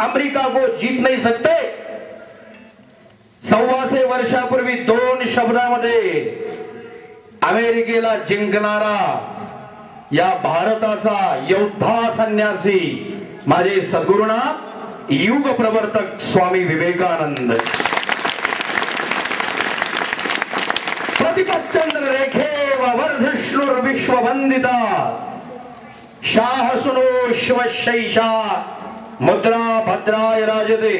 America को जीत नहीं सकते. 125 वर्षापूर्वी 2 शब्दामध्ये अमेरिकेला जिंकणारा या भारताचा योद्धा संन्यासी माझे सद्गुरुनाथ युग प्रवर्तक स्वामी विवेकानंद. प्रतिपच्चंद्र रेखे वर्धिष्णुर विश्ववंदिता शाह सुनो शिवशैषा मुद्रा भद्राय राजते.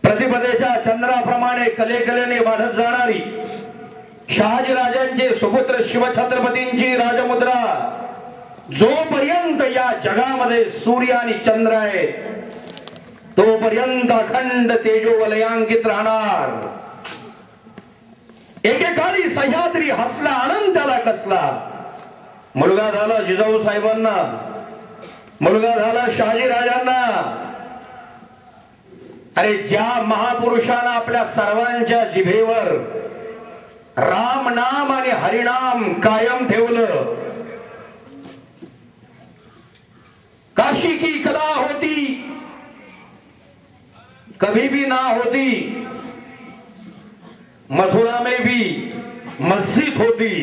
प्रतिपदेच्या चंद्राप्रमाणे कलेकलेने वाढत जाणारी शहाजी राजांचे सुपुत्र शिवछत्रपतींची राजमुद्रा जोपर्यंत या जगामध्ये सूर्य आणि चंद्र आहे तोपर्यंत अखंड तेजोवलयांकित राहणार. एकेकाळी सह्याद्री हसला अनंताला कसला. मुलगा झाला जिजाऊ साहेबांना, मुलगा झाला शहाजी राजांना. अरे ज्या महापुरुषांना आपल्या सर्वांच्या जिभेवर राम नाम आणि हरिनाम कायम ठेवलं. काशी की कला होती कभी भी ना होती, मथुरा में भी मस्जिद होती.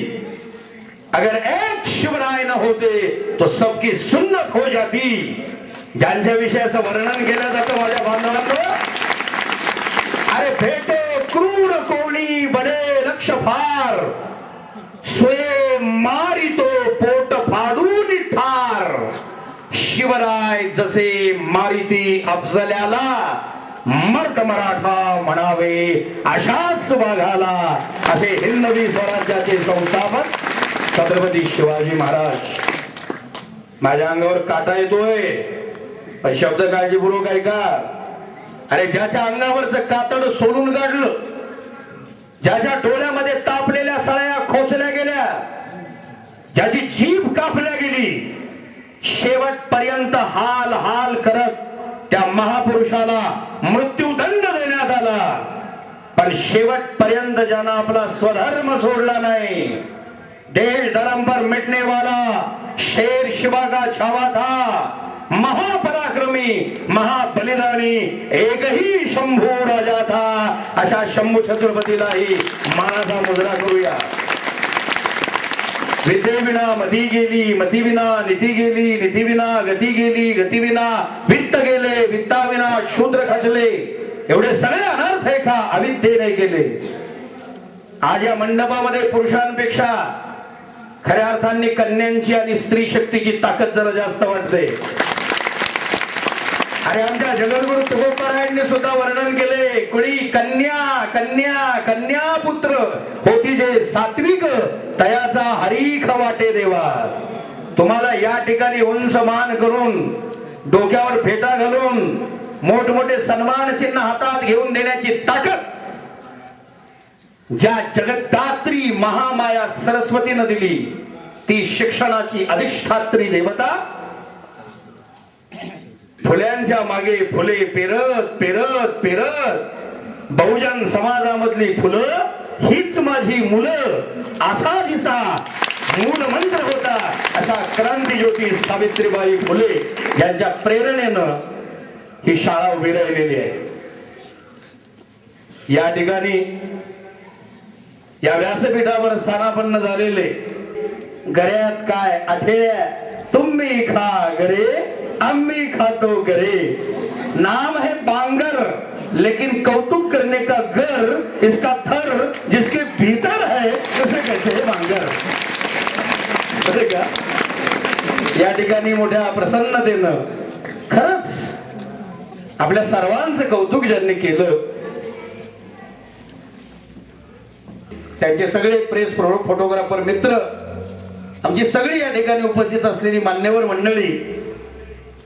अगर एक शिवराय न होते तो सबकी सुन्नत हो जाती. ज्यांच्या विषयाचं वर्णन केलं जातं माझ्या बांधवांनो, अरे भेटे क्रूर कोणी बने लक्ष फार, स्वयं मारी तो पोट फाडून ठार. शिवराय जसे मारिती अफजल्याला, मर्द मराठा म्हणावे अशाच वाघाला. असे हिंदवी स्वराज्याचे संस्थापक छत्रपती शिवाजी महाराज. माझ्या अंगावर काटा येतोय पण शब्द काळजीपूर्वक ऐका. अरे ज्याच्या अंगावरच कातड सोडून काढलं, ज्याच्या डोळ्यामध्ये तापलेल्या सळया खोचल्या गेल्या, ज्याची जीभ कापल्या गेली, शेवटपर्यंत हाल हाल करत त्या महापुरुषाला मृत्यूदंड देण्यात आला. पण शेवटपर्यंत ज्यानं आपला स्वधर्म सोडला नाही, देश धर्म पर मिटने वाला शेर शिवा का छावा था, महापराक्रमी महाबलिदानी एक ही शंभू राजा था. अशा शंभू छत्रपतीलाही मानाचा मुजरा करूया. विद्येविना मती गेली, मतीविना नीती गेली, नीतीविना गती गेली, गतीविना वित्त गेले, वित्ताविना शूद्र खचले. एवढे सगळे अनर्थ आहे का अविद्येने केले. आज या मंडपामध्ये पुरुषांपेक्षा खऱ्या अर्थाने कन्यांची आणि स्त्री शक्तीची ताकद जरा जास्त वाटते. अरे आमच्या जगद्गुरु तुकोबारायांनी सुद्धा वर्णन केले, कुणी कन्या कन्या कन्या पुत्र होती जे सात्विक तयाचा हरीख वाटे देवा. तुम्हाला या ठिकाणी उंच मान करून डोक्यावर फेटा घालून मोठमोठे सन्मान चिन्ह हातात घेऊन देण्याची ताकद ज्या जगद्धात्री महामाया सरस्वतीनं दिली, ती शिक्षणाची अधिष्ठात्री देवता फुल्यांच्या मागे फुले पेरत पेरत पेरत बहुजन समाजामधली फुलं हीच माझी मुलं असा जिचा मूल मंत्र होता. अशा क्रांती ज्योती सावित्रीबाई फुले यांच्या प्रेरणेनं ही शाळा उभी राहिलेली आहे. या ठिकाणी या व्यासपीठावर स्थानापन्न झालेले गऱ्यात काय आठेळ्या तुम्ही खा गरे अम्मी खातो गरे. नाम है बांगर लेकिन कौतुक करने का घर इसका थर जिसके भीतर है उसे कहते हैं बांगर. बरे का. या ठिकाणी मोठ्या प्रसन्नतेनं खरंच आपल्या सर्वांचं कौतुक ज्यांनी केलं त्यांचे सगळे प्रेस फोटोग्राफर मित्र, आमची सगळी या ठिकाणी उपस्थित असलेली मान्यवर मंडळी,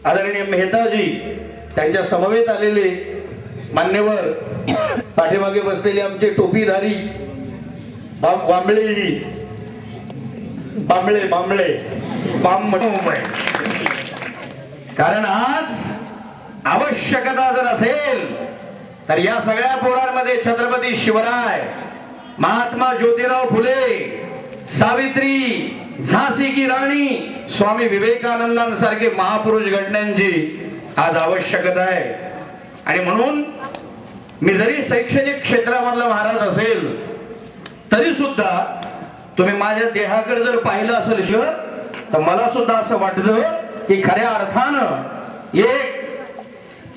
आदरणीय मेहताजी, त्यांच्या समवेत आलेले मान्यवर, पाठीमागे बसलेले आमचे टोपीधारी बांबळे बांबळे बांबळे बांबळे. कारण आज आवश्यकता जर असेल तर या सगळ्या पोरांमध्ये छत्रपती शिवराय, महात्मा ज्योतिराव फुले, सावित्री, झाशी की राणी, स्वामी विवेकानंदांसारखे महापुरुष घडण्यांची आज आवश्यकता आहे. आणि म्हणून मी जरी शैक्षणिक क्षेत्रामधला महाराज असेल तरी सुद्धा तुम्ही माझ्या देहाकडे जर पाहिलं असेल तर मला सुद्धा असं वाटतं की खऱ्या अर्थानं एक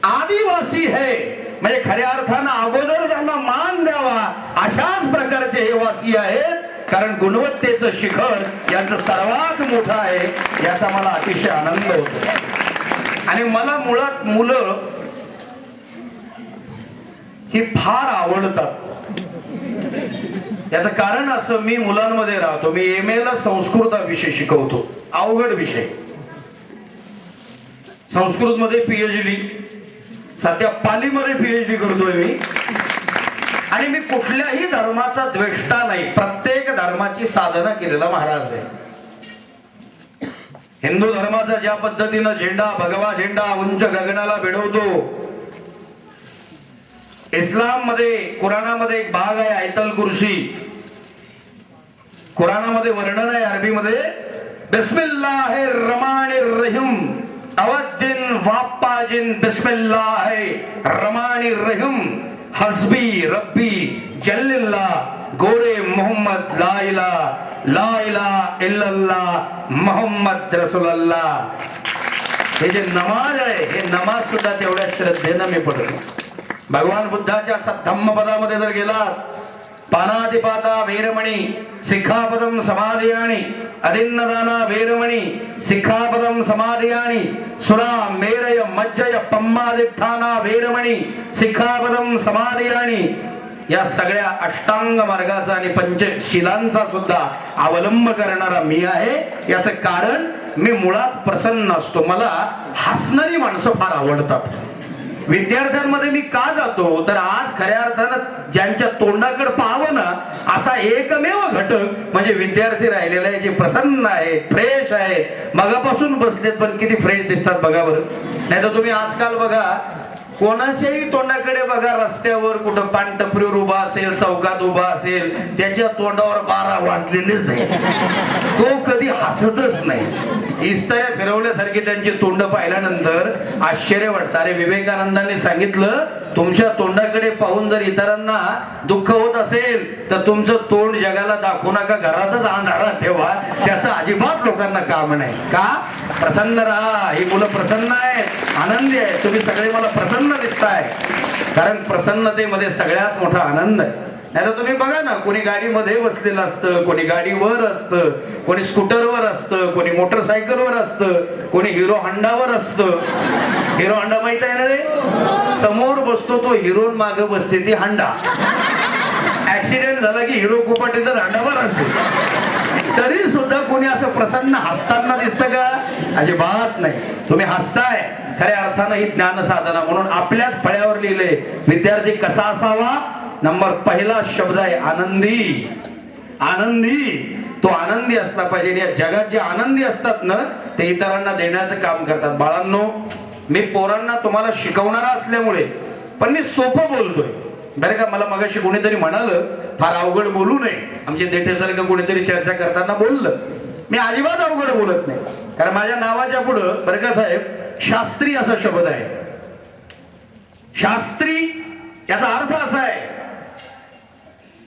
आदिवासी है, म्हणजे खऱ्या अर्थानं अगोदर त्यांना मान द्यावा अशाच प्रकारचे हे वासी आहेत. कारण गुणवत्तेचं शिखर यांचं सर्वात मोठं आहे, याचा मला अतिशय आनंद होतो. आणि मला मुळात मुलं ही फार आवडतात. याचं कारण असं, मी मुलांमध्ये राहतो. मी MA ला संस्कृत हा विषय शिकवतो, अवघड विषय. संस्कृत मध्ये PhD, सध्या पालीमध्ये PhD करतोय मी. आणि मी कुठल्याही धर्माचा द्वेष्टा नाही, प्रत्येक धर्माची साधना केलेला महाराज आहे. हिंदू धर्माचा ज्या पद्धतीनं झेंडा, भगवा झेंडा उंच गगनाला भिडवतो, इस्लाम मध्ये कुराणामध्ये एक भाग आहे आयतल कुर्सी. कुराणामध्ये वर्णन आहे अरबीमध्ये, बिस्मिल्लाहिर रहमानिर रहीम, अवद्दीन वाप्पाजिन बिस्मिल्लाहिर रहमानिर रहीम, हस्बी रब्बी जल्लिल्लाह, गोरे मोहम्मद ला इलाहा इल्लल्लाह मोहम्मद रसूलुल्लाह. हे जे नमाज आहे, हे नमाज सुद्धा तेवढ्या श्रद्धेनं मी पढतो. भगवान बुद्धाच्या धम्मपदामध्ये जर गेलात, पानातिपाता वेरमणी सिक्खापदम समाधियाणी, अदिन्नदाना वेरमणी सिक्खापदम समाधियाणी, सुरा मेरय मज्जय पम्मादिष्ठाना वेरमणी सिक्खापदम समाधियाणी. या सगळ्या अष्टांग मार्गाचा आणि पंचशिलांचा सुद्धा अवलंब करणारा मी आहे. याचं कारण मी मुळात प्रसन्न असतो. मला हसणारी माणसं फार आवडतात. विद्यार्थ्यांमध्ये मी का जातो तर आज खऱ्या अर्थानं ज्यांच्या तोंडाकडे पाहावं ना असा एकमेव घटक म्हणजे विद्यार्थी राहिलेला आहे, जे प्रसन्न आहे, फ्रेश आहे. मगापासून बसलेत पण किती फ्रेश दिसतात बघा बरं. नाही तर तुम्ही आजकाल बघा, कोणाच्याही तोंडाकडे बघा, रस्त्यावर कुठं पानटपरीवर उभा असेल, चौकात उभा असेल, त्याच्या तोंडावर 12 वाजलेलेच आहे. तो कधी हसतच नाही. इस्त्या फिरवल्यासारखी त्यांची तोंड पाहिल्यानंतर आश्चर्य वाटतं. अरे विवेकानंदांनी सांगितलं, तुमच्या तोंडाकडे पाहून जर इतरांना दुःख होत असेल तर तुमचं तोंड जगाला दाखवू नका, घरातच अंधारा ठेवा. त्याचं अजिबात लोकांना काम नाही. का? प्रसन्न राहा. ही मुलं प्रसन्न आहेत, आनंदी आहे. तुम्ही सगळे मला प्रसन्न दिसताय, कारण प्रसन्नतेमध्ये सगळ्यात मोठा आनंद आहे. नाही तर तुम्ही बघा ना, कोणी गाडीमध्ये बसलेलं असतं, कोणी गाडीवर असतं, कोणी स्कूटरवर असतं, कोणी मोटरसायकलवर असतं, कोणी हिरो होंडावर असतं. हिरो होंडा माहित आहे ना रे? समोर बसतो तो हिरो, मागे बसते ती होंडा. ऍक्सिडेंट झाला की हिरो कुपाटे तर होंडावर असते. तरी सुद्धा कोणी असं प्रसन्न हसताना दिसतं का? अजिबात नाही. तुम्ही हसताय, खऱ्या अर्थानं ही ज्ञान साधना. म्हणून आपल्याच फळ्यावर लिहिले, विद्यार्थी कसा असावा. नंबर पहिला शब्द आहे आनंदी. आनंदी, तो आनंदी असला पाहिजे. या जगात जे आनंदी असतात ना, ते इतरांना देण्याचं काम करतात. बाळांनो, मी पोरांना तुम्हाला शिकवणारा असल्यामुळे पण मी सोपं बोलतोय बरं का. मला मगाशी कोणीतरी म्हणालं फार अवघड बोलू नये. आमचे देठेसारखं कोणीतरी चर्चा करताना बोललं. मी अजिबात अवघड बोलत नाही, कारण माझ्या नावाच्या पुढं बरं का साहेब, शास्त्री असा शब्द आहे. शास्त्री याचा अर्थ असा आहे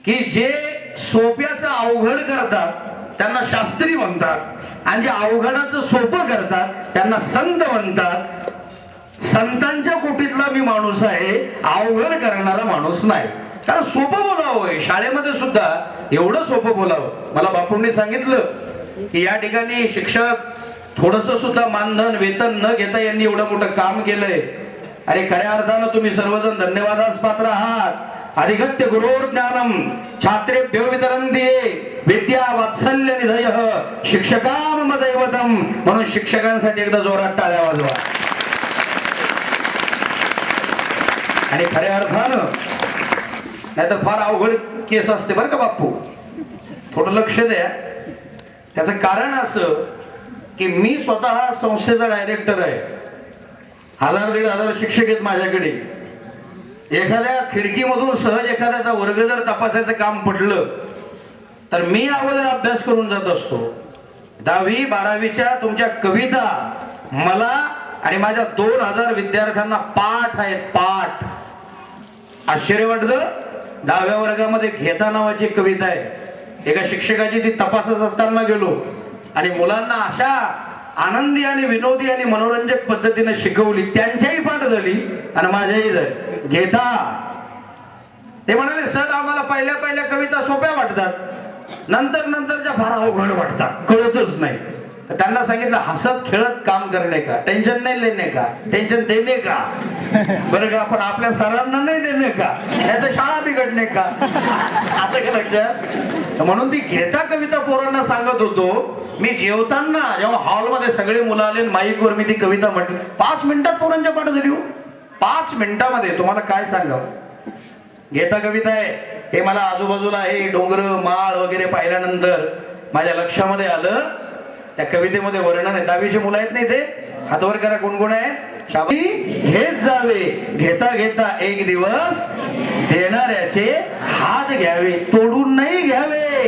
की जे सोप्याचं अवघड करतात त्यांना शास्त्री म्हणतात, आणि जे अवघडाचं सोपं करतात त्यांना संत म्हणतात. संतांच्या कोटीतला मी माणूस आहे, अवघड करणारा माणूस नाही. कारण सोपं बोलावं. शाळेमध्ये सुद्धा एवढं सोपं बोलावं. मला बापूंनी सांगितलं की या ठिकाणी शिक्षक थोडस सुद्धा मानधन वेतन न घेता यांनी एवढं मोठं काम केलंय. अरे खऱ्या अर्थानं तुम्ही सर्वजण धन्यवादास पात्र आहात. अधिगत्य गुरोर ज्ञानम छात्रेभ्यो वितरन्ति विद्या वात्सल्य निधयः शिक्षकाम दैवतम. म्हणून शिक्षकांसाठी एकदा जोरात टाळ्या वाजवा. आणि खऱ्या अर्थानं नाहीतर फार अवघड केस असते बरं का बापू, थोडं लक्ष द्या. त्याचं कारण असं की मी स्वतः संस्थेचा डायरेक्टर आहे. 1000-1500 शिक्षक आहेत माझ्याकडे. एखाद्या खिडकीमधून सहज एखाद्याचा वर्ग जर तपासायचं काम पडलं तर मी अगोदर अभ्यास करून जात असतो. 10वी 12वीच्या तुमच्या कविता मला आणि माझ्या 2000 विद्यार्थ्यांना पाठ आहेत, पाठ. आश्चर्य वाटतं. 10व्या वर्गामध्ये घेता नावाची कविता आहे. एका शिक्षकाची ती तपासत असताना गेलो आणि मुलांना अशा आनंदी आणि विनोदी आणि मनोरंजक पद्धतीने शिकवली. त्यांच्याही पाठ झाली आणि माझ्याही झाली. घेता. ते म्हणाले सर आम्हाला पहिल्या पहिल्या कविता सोप्या वाटतात, नंतर नंतरच्या फार अवघड वाटतात, कळतच नाही. तर त्यांना सांगितलं हसत खेळत काम करणे का, टेन्शन नाही लेणे का, टेन्शन देणे का, बरं का, पण आपल्या सरांना नाही देणे का, याचं शाळा बिघडणे का. आता काय लक्षात. म्हणून ती घेता कविता पोरांना सांगत होतो मी. जेवताना जेव्हा हॉलमध्ये सगळे मुलं आले माईकवर मी ती कविता म्हटली. 5 मिनिटात पोरांच्या पाठ झाली हो. 5 मिनिटामध्ये. तुम्हाला काय सांगावं. घेता कविता आहे. हे मला आजूबाजूला हे डोंगर माळ वगैरे पाहिल्यानंतर माझ्या लक्षामध्ये आलं त्या कवितेमध्ये वर्णन आहे. 10वीचे मुलं आहेत नाही ते हातवर करा, गुणगुण आहेत. शाबाशी. घेत जावे घेता घेता एक दिवस, देणाऱ्याचे हात घ्यावे तोडून नाही घ्यावे,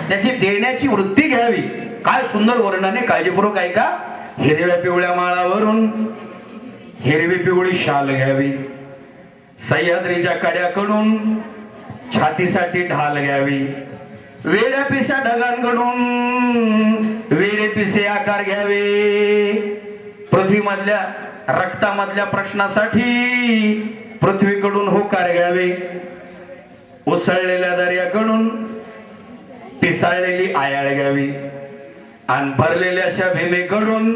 त्याची देण्याची वृत्ती घ्यावी. काय सुंदर वर्णन आहे. काळजीपूर्वक ऐका. हिरव्या पिवळ्या माळावरून हिरवी पिवळी शाल घ्यावी, सह्याद्रीच्या कड्याकडून छातीसाठी ढाल घ्यावी, वेड्या पिशा ढगांकडून वेडे पिसे आकार घ्यावे, पृथ्वीमधल्या रक्तामधल्या प्रश्नासाठी पृथ्वीकडून होकार घ्यावे, उसळलेल्या दर्याकडून पिसाळलेली आयाळ घ्यावी, आणि भरलेल्या अशा भीमेकडून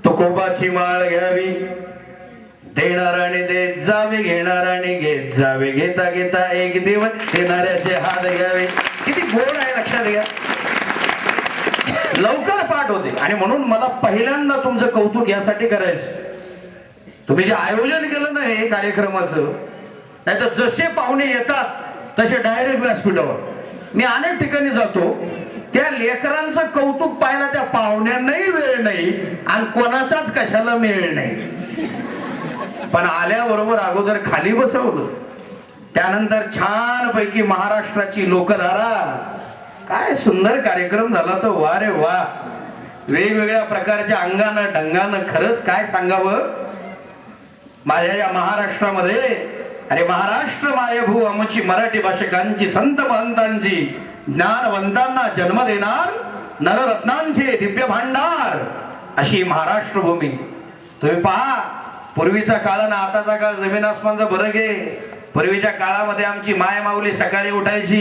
तुकोबाची माळ घ्यावी. देणाराने देत जावे, घेणाराने घेत जावे, घेता घेता एक दिवस देणाऱ्याचे हात घ्यावे. किती गोड आहे, लक्षात घ्या. लवकर पाठ होते. आणि म्हणून मला पहिल्यांदा तुमचं कौतुक यासाठी करायचं, तुम्ही जे आयोजन केलं ना हे कार्यक्रमाचं, नाही तर जसे पाहुणे येतात तसे डायरेक्ट व्यासपीठावर. मी अनेक ठिकाणी जातो, त्या लेकरांचं कौतुक पाहायला त्या पाहुण्यांनाही वेळ नाही आणि कोणाचाच कशाला मेळ नाही. पण आल्याबरोबर अगोदर खाली बसवलं, त्यानंतर छान पैकी महाराष्ट्राची लोकधारा. काय सुंदर कार्यक्रम झाला तो. वा रे वा. वेगवेगळ्या प्रकारच्या अंगानं ढंगानं. खरंच काय सांगावं माझ्या या महाराष्ट्रामध्ये. अरे महाराष्ट्र मायभू आमची मराठी भाषकांची, संत महंतांची, ज्ञानवंतांना जन्म देणार नररत्नांचे दिव्य भांडार अशी महाराष्ट्र भूमी. तुम्ही पहा, पूर्वीचा काळ आणि आताचा काळ जमीन आसमानचा फरक आहे. पूर्वीच्या काळामध्ये आमची माय माऊली सकाळी उठायची,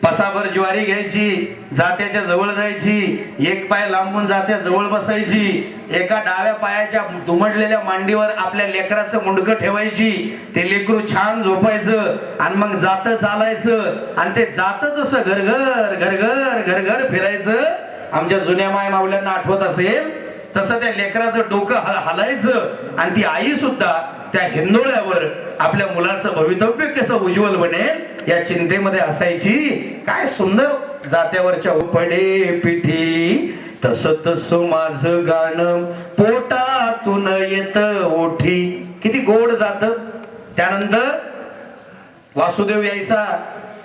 पसाभर ज्वारी घ्यायची, जात्याच्या जवळ जायची, एक पाय लांबून जात्या जवळ बसायची, एका डाव्या पायाच्या दुमडलेल्या मांडीवर आपल्या लेकराचं मुंडकं ठेवायची, ते लेकरू छान झोपायचं आणि मग जात चालायचं. आणि ते जात जसं घरघर घरघर घरघर फिरायचं. आमच्या जुन्या माय माऊल्यांना आठवत असेल तसं त्या लेकराचं डोकं हलायचं आणि ती आई सुद्धा त्या हिंदोळ्यावर आपल्या मुलाचं भवितव्य कसं उज्ज्वल बनेल या चिंतेमध्ये असायची. काय सुंदर. जात्यावरच्या उपडे पिठी तस तस माझं गाणं पोटातून येत ओठी. किती गोड जात. त्यानंतर वासुदेव यायचा.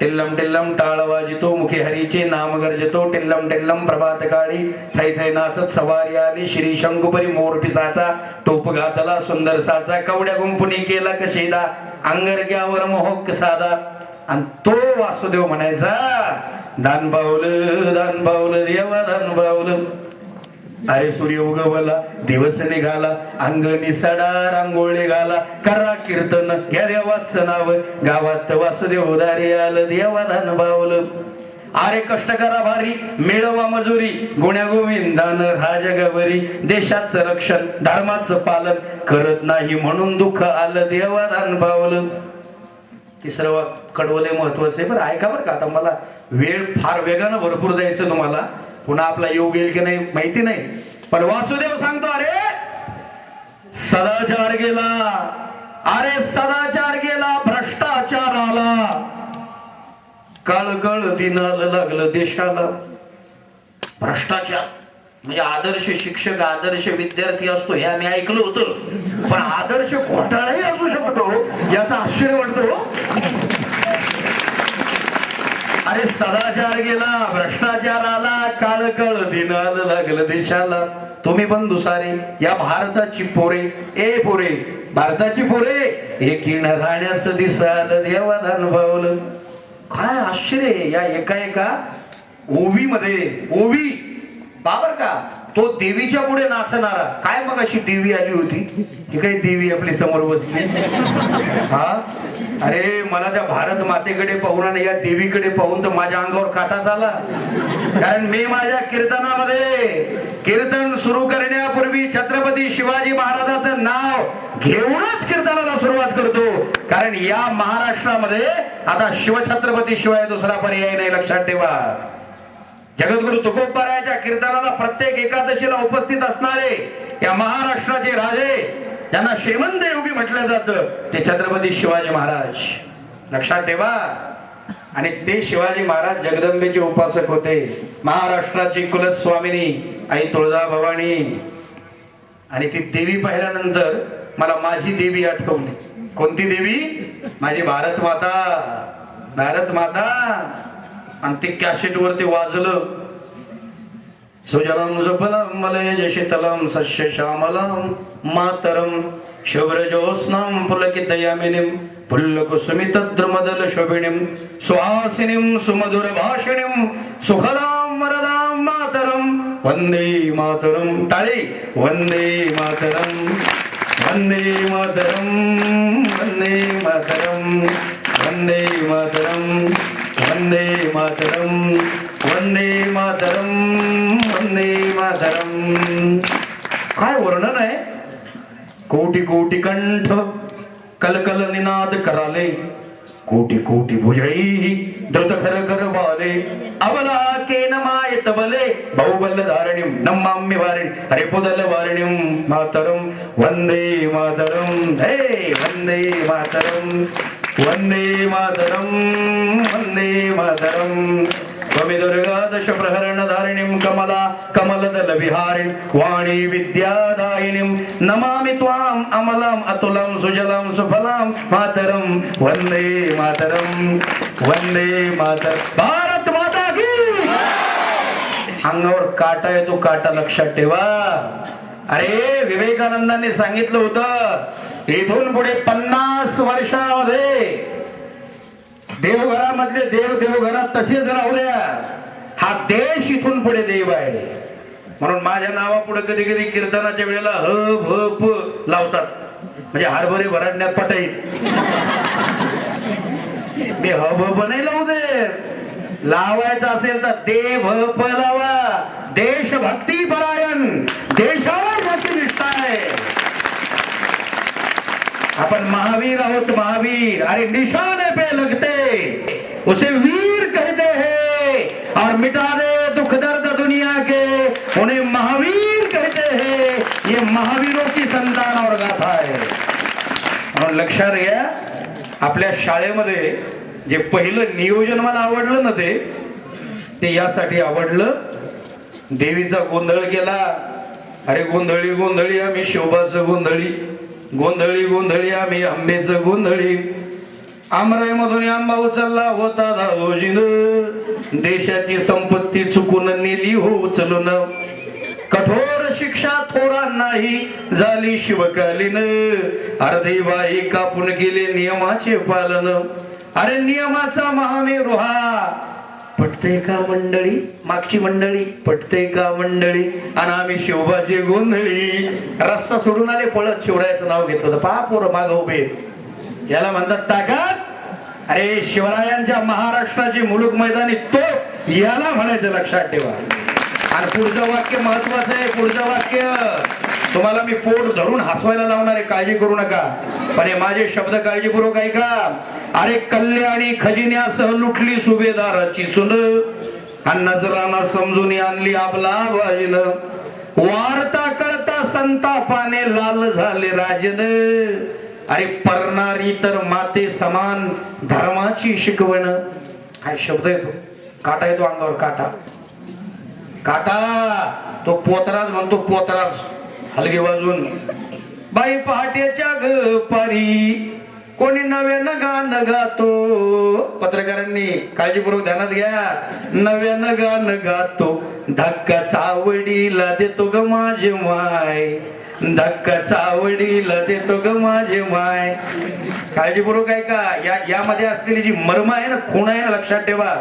टिल्लम टिल्लम टाळ वाजितो, मुखे हरीचे नाम गर्जतो, टिल्लम टिल्लम प्रभात काळी, थै थै नाचत सवारी आली, श्री शंकुपरी मोर पिसाचा, टोप घातला सुंदर साचा, कवड्या गुंपुनी केला कशीदा, अंगरग्यावर मोहक साधा. आणि तो वासुदेव म्हणायचा, दान पावलं देवा दान पावलं. अरे सूर्य उगवला, दिवस निघाला, अंगणी सडा रांगोळी घाला, करा कीर्तन घ्या देवाचं नाव, गावात वासुदेव दारी आलं, देवा दान पावलं. अरे कष्ट करा भारी, मिळवा मजुरी, गुण्या गोविंदानं राजगवरी, देशाचं रक्षण धर्माचं पालन करत नाही म्हणून दुःख आलं, देवा दान पावलं. तिसरं कडवले महत्वाचं आहे. बरं ऐका बरं का. आता मला वेळ फार वेगानं भरपूर द्यायचं तुम्हाला, पुन्हा आपला योग येईल की नाही माहिती नाही. पण वासुदेव सांगतो, अरे सदाचार गेला, अरे सदाचार गेला, भ्रष्टाचार आला, कळकळ दिनाला लागलं देशाला. भ्रष्टाचार म्हणजे आदर्श शिक्षक आदर्श विद्यार्थी असतो हे आम्ही ऐकलं होतं, पण आदर्श घोटाळाही असू शकतो याचं आश्चर्य वाटतं. अरे अरे सदाचार गेला, भ्रष्टाचार आला, काळ कळ दिन आलं लागलं देशाला. तुम्ही पण दुसारे या भारताची पोरे, ए पोरे भारताची पोरे, एकीन राहण्याचं दिसाल देवादान भावलं. काय आश्चर्य या एका ओवी मध्ये, ओवी बाबर का तो देवीच्या पुढे नाचणारा. काय मग अशी देवी आली होती, ही काही देवी आपली समोर बसली. हा अरे मला त्या भारत मातेकडे पाहून आणि या देवीकडे पाहून तर माझ्या अंगावर काटा झाला. कारण मी माझ्या कीर्तनामध्ये कीर्तन सुरू करण्यापूर्वी छत्रपती शिवाजी महाराजांचं नाव घेऊनच कीर्तनाला सुरुवात करतो. कारण या महाराष्ट्रामध्ये आता शिवछत्रपती शिवाय दुसरा पर्याय नाही, लक्षात ठेवा. जगद्गुरु तुकोबारायाच्या कीर्तनाला प्रत्येक एकादशीला उपस्थित असणारे या महाराष्ट्राचे राजे, ज्यांना श्रीमंत योगी म्हटलं जातं, ते छत्रपती शिवाजी महाराज. लक्षात ठेवा. आणि ते शिवाजी महाराज जगदंबेचे उपासक होते. महाराष्ट्राची कुलस्वामिनी आई तुळजाभवानी. आणि ती देवी पाहिल्यानंतर मला माझी देवी आठवली. कोणती देवी? माझी भारत माता, भारत माता. आणि ते कॅसेट वरती वाजलं, सुजलम सुफलम मलयज शीतलम सस्य श्यामलम मातरम शुभ्रजोत्स्नां पुलकितयामिनीं पुल्लकुसुमितद्रुमदल शोभिनीं सुहासिनीं सुमधुर भाषिणीं सुखदां वरदां मातरम वंदे मातरम. टाळी. वंदे मातरम, वंदे मातरम, वंदे मातरम, वंदे मातरम, वंदे मातरम, वंदे मातरम, वंदे मातरम. काय वर्णन आहे. कोटी कोटी कंठ कलकल निनाद कराले, कोटी कोटी भुजई द्रुत खर कर बाले, अबला के नमायत बले बहुबल धारणिम नमाम्य वारिण अरे पुदल वारिणिम मातरम. वंदे मातरम, हे वंदे मातरम, वंदे मातरम, वंदे मातरम. त्वमि दुर्गा दश प्रहरण धारिणीं कमला कमलदल विहारिण वाणी विद्यादायिनीं नमामि त्वां अमलम अतुलम सुजलम सुफलम मातरम. वंदे मातरम, वंदे मातरम. भारत माता की. अंगावर काटा येतो, काटा लक्षात ठेवा. अरे विवेकानंदांनी सांगितलं होतं, इथून पुढे 50 वर्षामध्ये देवघरामधले देव देवघरात तसेच राहू द्या. हा देश इथून पुढे देव आहे. म्हणून माझ्या नावापुढे कधी कधी कीर्तनाच्या वेळेला ह भ प लावतात, म्हणजे हरभरे भरडण्यात पटाईत. मी ह भ प नाही लावू दे. लावायचं असेल तर देव प लावा. देशभक्ती परायण, देशावर याची निष्ठा आहे. अपन महावीर आहोत, महावीर. अरे निशाने पे लगते उसे वीर कहते हैं और मिटा दे दुख दर्द दुनिया के उन्हें महावीर कहते हैं. ये महावीरों की संतान और गाथा है. म्हणून लक्षात घ्या. आपल्या शाळेमध्ये जे पहिलं नियोजन मला आवडलं ना, ते यासाठी आवडलं. देवीचा गोंधळ केला. अरे गोंधळी गोंधळी आम्ही शोभाचं गोंधळी, गोंधळी गोंधळी आम्ही आंब्याचं गोंधळी. आमराई मधून आंबा उचलला होता दादोजीन, देशाची संपत्ती चुकून नेली हो उचलून. कठोर शिक्षा थोरा नाही झाली शिवकालीन, अर्धी बाई कापून केले नियमाचे पालन. अरे नियमाचा महामेरू हा. पटतय का मंडळी? मागची मंडळी पटतय का मंडळी? आणि आम्ही शिवबाची गोंधळी. रस्ता सोडून आले पळत, शिवरायाचं नाव घेतलं. पापोर माग उभे, याला म्हणतात ताकद. अरे शिवरायांच्या महाराष्ट्राची मुलूक मैदानी तो याला म्हणायचं, लक्षात ठेवा. आणि पुढचं वाक्य महत्वाचं आहे. पुढचं वाक्य तुम्हाला मी पोट धरून हसवायला लावणार आहे, काळजी करू नका. पण हे माझे शब्द काळजीपूर्वक ऐका. अरे कल्याणी खजिन्यासह लुटली सुभेदाराची सुन, आणि नजराना समजून आणली आपला बाजीन. वार्ता कळता संतापाने लाल झाले राजन. अरे परणारी तर माते समान धर्माची शिकवण. काय शब्द येतो, काटा येतो अंगावर, काटा काटा. तो पोतराज म्हणतो, पोतराज हलगे वाजून. बाई पहाटेच्या ग पारी कोणी नव्यानं गाणं गातो. पत्रकारांनी काळजीपूर्वक ध्यानात घ्या. नव्यानं गाणं गातो, धक्का चावडीला देतो ग माझे माय, धक्का चावडीला देतो ग माझे माय. काळजीपूर्वक आहे का, यामध्ये असलेली जी मर्म आहे ना, खूण आहे ना, लक्षात ठेवा.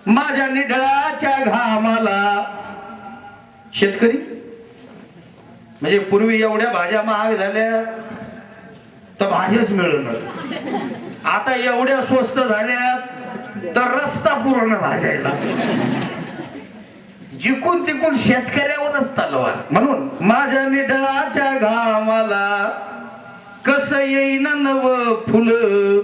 माझ्या निढळाच्या घामाला शेतकरी म्हणजे पूर्वी एवढ्या भाज्या महाग झाल्या तर भाज्याच मिळणार, आता एवढ्या स्वस्त झाल्या तर रस्ता पूर्ण भाजायला. जिकून तिकून शेतकऱ्यावरच तलवार. म्हणून माझ्या निढळाच्या घामाला कसं येईन नव फुलं,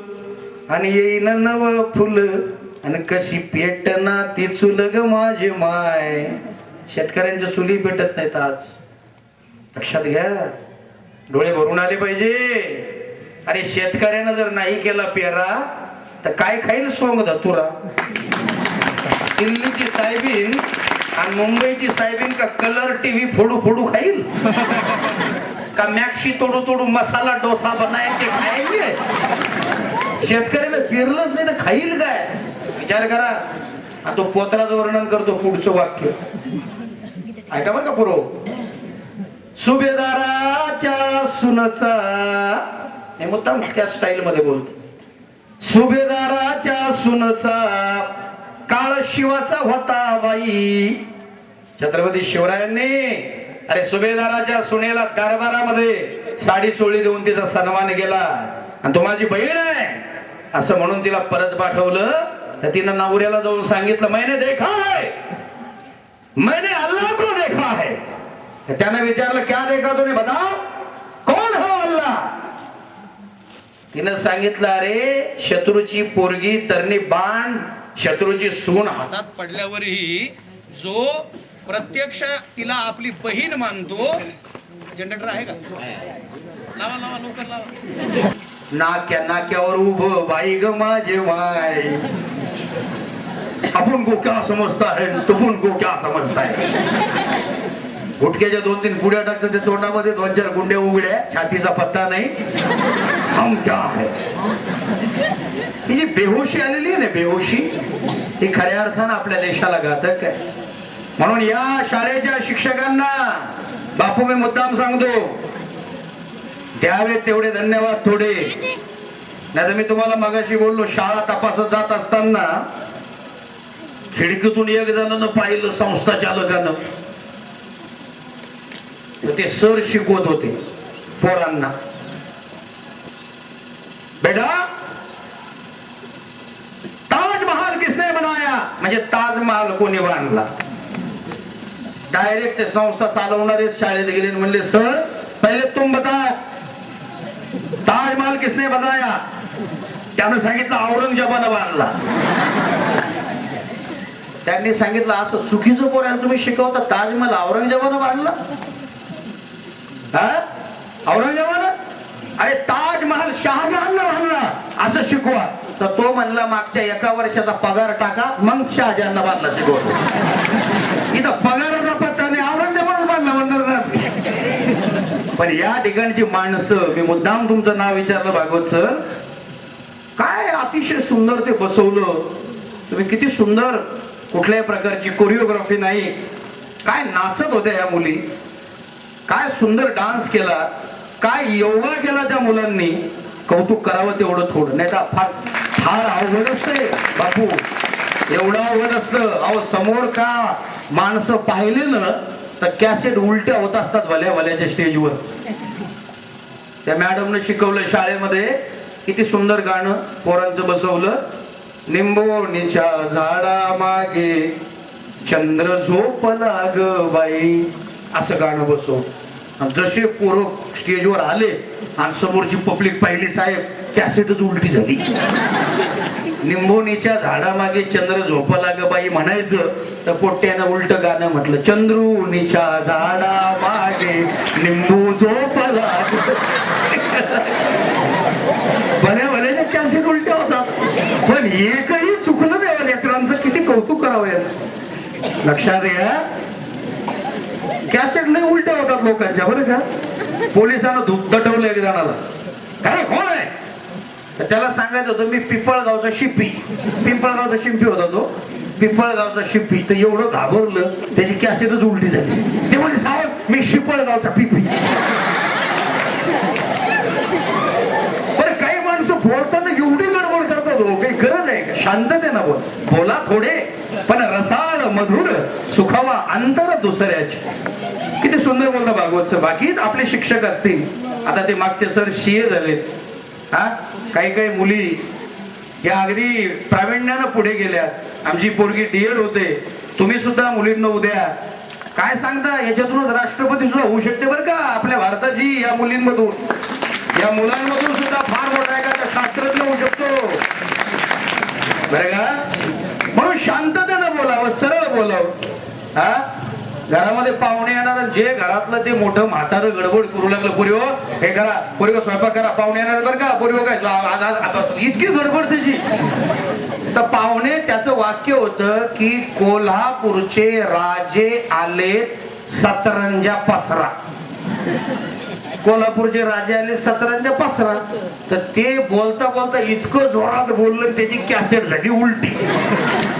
आणि येईन नव फुलं, आणि कशी पेटना ती चुल ग माझे माय. शेतकऱ्यांच्या चुली पेटत नाहीत आज, लक्षात घ्या. डोळे भरून आले पाहिजे. अरे शेतकऱ्यानं जर नाही केला पेरा तर काय खाईल सोंग धतुरा. दिल्लीची साहेबीन आणि मुंबईची साहेबीन का कलर टीव्ही फोडू फोडू खाईल, का मॅक्सी तोडू तोडू मसाला डोसा बनायचे खायचे. शेतकऱ्याला फिरलंच नाही तर खाईल काय, विचार करा. आणि तो पोत्राचं वर्णन करतो पुढचं वाक्य ऐका बरं का पुरो. सुभेदाराच्या सुनचा, हे मुद्दाम त्या स्टाईल मध्ये बोलतो. सुभेदाराच्या सुनचा काळ शिवाचा होता बाई. छत्रपती शिवरायांनी अरे सुभेदाराच्या सुनेला दरबारामध्ये साडी चोळी देऊन तिचा सन्मान केला. आणि तो माझी बहीण आहे असं म्हणून तिला परत पाठवलं. तर तिनं नवऱ्याला जाऊन सांगितलं, मैंने देखा है, मैंने अल्लाह को देखा है. त्याने विचारलं, क्या देखा तूने, बताओ कौन हो अल्लाह. तिनं सांगितलं, अरे शत्रूची पोरगी तरणी बाण, शत्रूची सून हातात पडल्यावरही जो प्रत्यक्ष तिला आपली बहीण मानतो. जनरेटर आहे का, लावा लावा लवकर लावा. नाक्या नाक्यावर उभं बाई ग माझे माय. आपण को क्या समजता है, तुम को क्या समजता है. गुटक्याच्या 2-3 पुड्या टाकतात ते तोंडामध्ये, 2-4 गुंडे उघड्या, छातीचा पत्ता नाही. हम क्या है. ही जी बेहोशी आलेली आहे ना, बेहोशी, ही खऱ्या अर्थानं आपल्या देशाला घातक आहे. म्हणून या शाळेच्या शिक्षकांना बापू मी मुद्दाम सांगतो, द्यावे तेवढे धन्यवाद थोडे. नाही तर मी तुम्हाला मगाशी बोललो, शाळा तपासत जात असताना खिडकीतून एक जणांना पाहिलं संस्था चालकानं, ते सर शिकवत होते पोरांना, बेटा ताजमहल किसने बनाया, म्हणजे ताजमहल कोणी बांधला. डायरेक्ट ते संस्था चालवणारे शाळेत गेले, म्हणले सर पहिले तुम बताओ ताजमहल किसने बनाया. त्यानं सांगितलं औरंगजेबानं बांधला. त्यांनी सांगितलं असं चुकीचं पोरांना तुम्ही शिकवता, ताजमहल औरंगजेबानं बांधला. औरंगजेबानं, अरे ताजमहल शहाजहाननं बांधला असं शिकवा. तर तो म्हणला मागच्या 1 वर्षाचा पगार टाका, मग शहाजहाननं बांधला शिकवतो. इथं पगाराचा पत्ता नाही, औरंगजेबानं बांधला म्हणणार ना. पण या ठिकाणची माणसं, मी मुद्दाम तुमचं नाव विचारलं भागवत सर, काय अतिशय सुंदर ते बसवलं तुम्ही, किती सुंदर, कुठल्याही प्रकारची कोरिओग्राफी नाही, काय नाचत होत्या या मुली, काय सुंदर डान्स केला, काय योगा केला त्या मुलांनी. कौतुक करावं तेवढं थोडं, नाही तर फार फार अवघड असते बापू, एवढं अवघड असतं. अहो समोर का माणसं पाहिले ना तर कॅसेट उलट्या होत असतात भल्या भल्याच्या स्टेजवर. त्या मॅडमने शिकवलं शाळेमध्ये, किती सुंदर गाणं पोरांचं बसवलं. निंबोणीच्या झाडा मागे चंद्र झोपला ग बाई, असं गाणं बसव. जसे पोरं स्टेजवर आले आणि समोरची पब्लिक पाहिली, साहेब कॅसेटच उलटी झाली. निंबोणीच्या झाडामागे चंद्र झोपला ग बाई म्हणायचं तर पोट्यानं उलट गाणं म्हटलं, चंद्रुनीच्या झाडा मागे निंबू झोपला. भल्या भल्याच्या कॅसेट उलट्या होतात, पण एकही चुकलं नाही. लेकरांचं किती कौतुक करावं याच, लक्षात घ्या. कॅसेट नाही उलट्या होतात लोकांच्या, बरं का. पोलिसांना दटवलं एक जणाला, काय कोण आहे? तर त्याला सांगायचं होतं मी पिंपळगावचा शिप्पी. पिंपळगावचा शिंपी होता तो, पिंपळगावचा शिप्पी. तर एवढं घाबरलं त्याची कॅसेटच उलटी झाली. ते म्हणजे साहेब मी शिंपळगावचा पिपी. पण काही माणसं बोलताना एवढी गडबड करतात हो, काही गरज आहे का? शांततेनं बोला थोडे, पण रसाळ मधुर सुखावा अंतर दुसऱ्याची. किती सुंदर बोलता भागवतचं. बाकीच आपले शिक्षक असतील, आता ते मागचे सर सीए झालेत, हा काही काही मुली या अगदी प्रावीण्यानं पुढे गेल्या. आमची पोरगी डीएड होते. तुम्ही सुद्धा मुलींना उद्या काय सांगता, याच्यातूनच राष्ट्रपती सुद्धा होऊ शकते बरं का आपल्या भारताची. या मुलींमधून, या मुलांमधून सुद्धा फार मोठा एखादा शास्त्रज्ञ होऊ शकतो बरं का. म्हणून शांततेनं बोलावं, सरळ बोलावं. हा घरामध्ये पाहुणे येणार, जे घरातलं ते मोठं म्हातारं गडबड करू लागलं, पोरी हो हे करा, पोरी हो स्वयंपाक करा, पाहुणे येणार बरं का, पोरी हो काय इतकी गडबड त्याची. तर पाहुणे त्याचं वाक्य होतं की कोल्हापूरचे राजे आले सतरंजा पसरा. कोल्हापूरचे राजे आले सतरंजा पसरा. तर ते बोलता बोलता इतकं जोरात बोललं त्याची कॅसेट झाली उलटी.